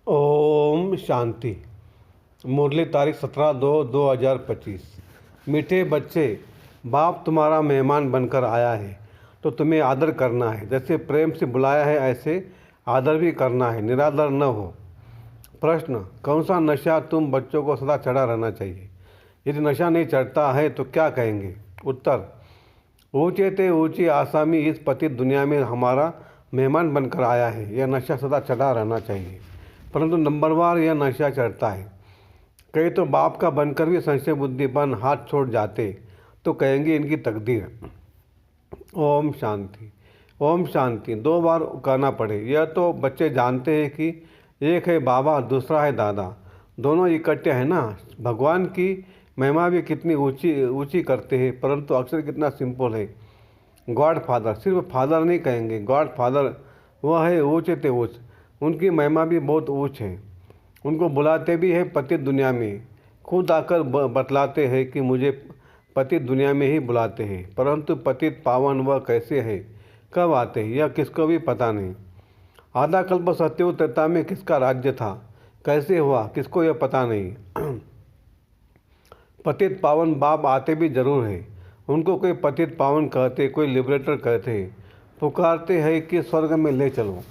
ओम शांति। मुरली तारीख 17/2/2025। मीठे बच्चे, बाप तुम्हारा मेहमान बनकर आया है तो तुम्हें आदर करना है। जैसे प्रेम से बुलाया है ऐसे आदर भी करना है, निरादर न हो। प्रश्न: कौन सा नशा तुम बच्चों को सदा चढ़ा रहना चाहिए? यदि नशा नहीं चढ़ता है तो क्या कहेंगे? उत्तर: ऊँचे ते ऊँची आसामी इस पतित दुनिया में हमारा मेहमान बनकर आया है। यह नशा सदा चढ़ा रहना चाहिए, परंतु नंबरवार यह नशा चढ़ता है। कई तो बाप का बनकर भी संशय बुद्धि बन हाथ छोड़ जाते तो कहेंगे इनकी तकदीर। ओम शांति। ओम शांति 2 बार कहना पड़े। यह तो बच्चे जानते हैं कि एक है बाबा, दूसरा है दादा, दोनों इकट्ठे हैं ना। भगवान की महिमा भी कितनी ऊंची ऊंची करते हैं, परंतु अक्षर कितना सिंपल है। गॉड फादर, सिर्फ फादर नहीं कहेंगे, गॉड फादर वह है ऊँचे ते ऊँच। उनकी महिमा भी बहुत ऊँच है। उनको बुलाते भी है पतित दुनिया में, खुद आकर बतलाते हैं कि मुझे पतित दुनिया में ही बुलाते हैं। परंतु पतित पावन वह कैसे है, कब आते हैं, यह किसको भी पता नहीं। आधा कल्प सत्ययुग त्रेता में किसका राज्य था, कैसे हुआ, किसको यह पता नहीं। पतित पावन बाप आते भी जरूर हैं। उनको कोई पतित पावन कहते, कोई लिबरेटर कहते, पुकारते हैं कि स्वर्ग में ले चलो।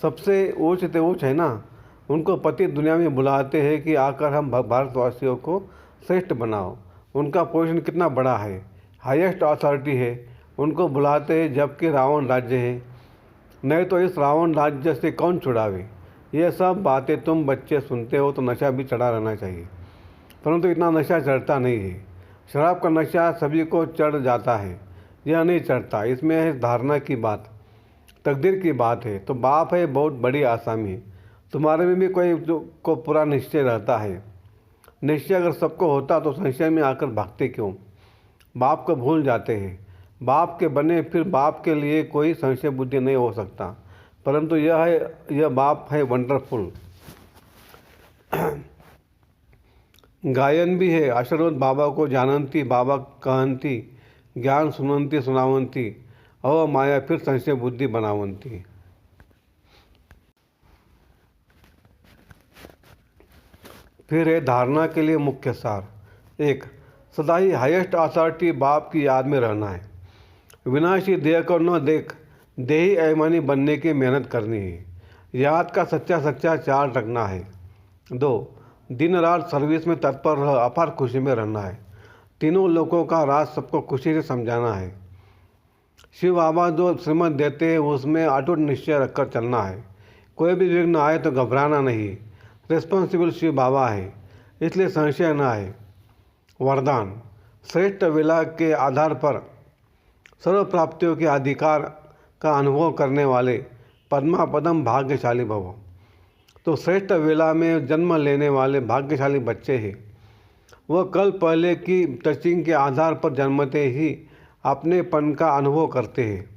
सबसे ऊँच ते ऊँच है ना। उनको पतित दुनिया में बुलाते हैं कि आकर हम भारतवासियों को श्रेष्ठ बनाओ। उनका पोजीशन कितना बड़ा है, हाईएस्ट अथॉरिटी है। उनको बुलाते हैं जबकि रावण राज्य है। नहीं तो इस रावण राज्य से कौन छुड़ावे। ये सब बातें तुम बच्चे सुनते हो तो नशा भी चढ़ा रहना चाहिए, परंतु इतना नशा चढ़ता नहीं है। शराब का नशा सभी को चढ़ जाता है, यह नहीं चढ़ता। इसमें है धारणा की बात, तकदीर की बात है। तो बाप है बहुत बड़ी आसामी। तुम्हारे में भी कोई को पूरा निश्चय रहता है। निश्चय अगर सबको होता तो संशय में आकर भागते क्यों? बाप को भूल जाते हैं। बाप के बने फिर बाप के लिए कोई संशय बुद्धि नहीं हो सकता, परंतु यह बाप है वंडरफुल। गायन भी है। आशीर्वाद बाबा को जानंती, बाबा कहंती, ज्ञान सुनंती सुनावंती, अव माया फिर संशय बुद्धि बनावंती। फिर है धारणा के लिए मुख्य सार। 1. सदा ही हाईएस्ट अथॉरिटी बाप की याद में रहना है। विनाशी देह को न देख देही अभिमानी बनने की मेहनत करनी है। याद का सच्चा चार्ज रखना है। 2. दिन रात सर्विस में तत्पर रह अपार खुशी में रहना है। तीनों लोगों का राज सबको खुशी से समझाना है। शिव बाबा जो श्रीमत देते हैं उसमें अटूट निश्चय रखकर चलना है। कोई भी विघ्न आए तो घबराना नहीं। रिस्पॉन्सिबल शिव बाबा है, इसलिए संशय न है। वरदान: श्रेष्ठ वेला के आधार पर सर्व प्राप्तियों के अधिकार का अनुभव करने वाले पद्मापदम भाग्यशाली भव। तो श्रेष्ठ वेला में जन्म लेने वाले भाग्यशाली बच्चे हैं। वह कल पहले की टचिंग के आधार पर जन्मते ही अपनेपन का अनुभव करते हैं।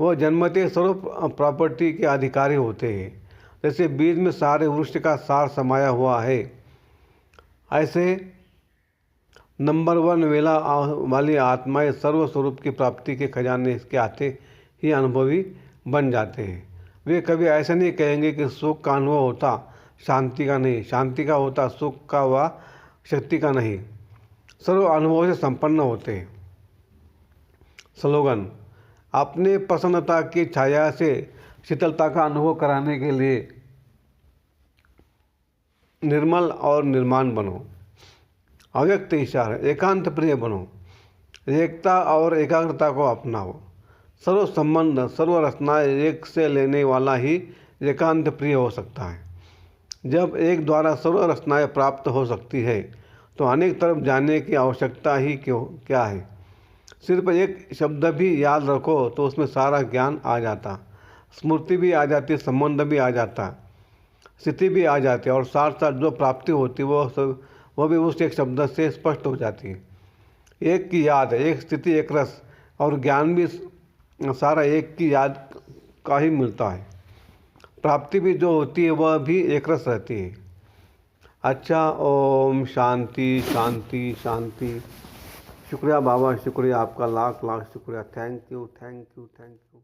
वह जन्मते सर्व प्रॉपर्टी के अधिकारी होते हैं। जैसे बीज में सारे वृक्ष का सार समाया हुआ है, ऐसे नंबर 1 वेला वाली आत्माएं सर्व स्वरूप की प्राप्ति के खजाने इसके आते ही अनुभवी बन जाते हैं। वे कभी ऐसा नहीं कहेंगे कि सुख का अनुभव होता शांति का नहीं, शांति का होता सुख का व शक्ति का नहीं। सर्व अनुभव से संपन्न होते हैं। स्लोगन: अपने प्रसन्नता की छाया से शीतलता का अनुभव कराने के लिए निर्मल और निर्माण बनो। अव्यक्त इशारा: एकांत प्रिय बनो। एकता और एकाग्रता को अपनाओ। सर्व संबंध सर्व रचनाएं एक से लेने वाला ही एकांत प्रिय हो सकता है। जब एक द्वारा सर्व रचनाएं प्राप्त हो सकती है तो अनेक तरफ जाने की आवश्यकता ही क्या है। सिर्फ एक शब्द भी याद रखो तो उसमें सारा ज्ञान आ जाता, स्मृति भी आ जाती, संबंध भी आ जाता, स्थिति भी आ जाती, और साथ साथ जो प्राप्ति होती वह भी उस एक शब्द से स्पष्ट हो जाती है। एक की याद, एक स्थिति, एक रस, और ज्ञान भी सारा एक की याद का ही मिलता है। प्राप्ति भी जो होती है वह भी एक रस रहती है। अच्छा, ओम शांति शांति शांति। शुक्रिया बाबा, शुक्रिया आपका, लाख लाख शुक्रिया। Thank you thank you thank you.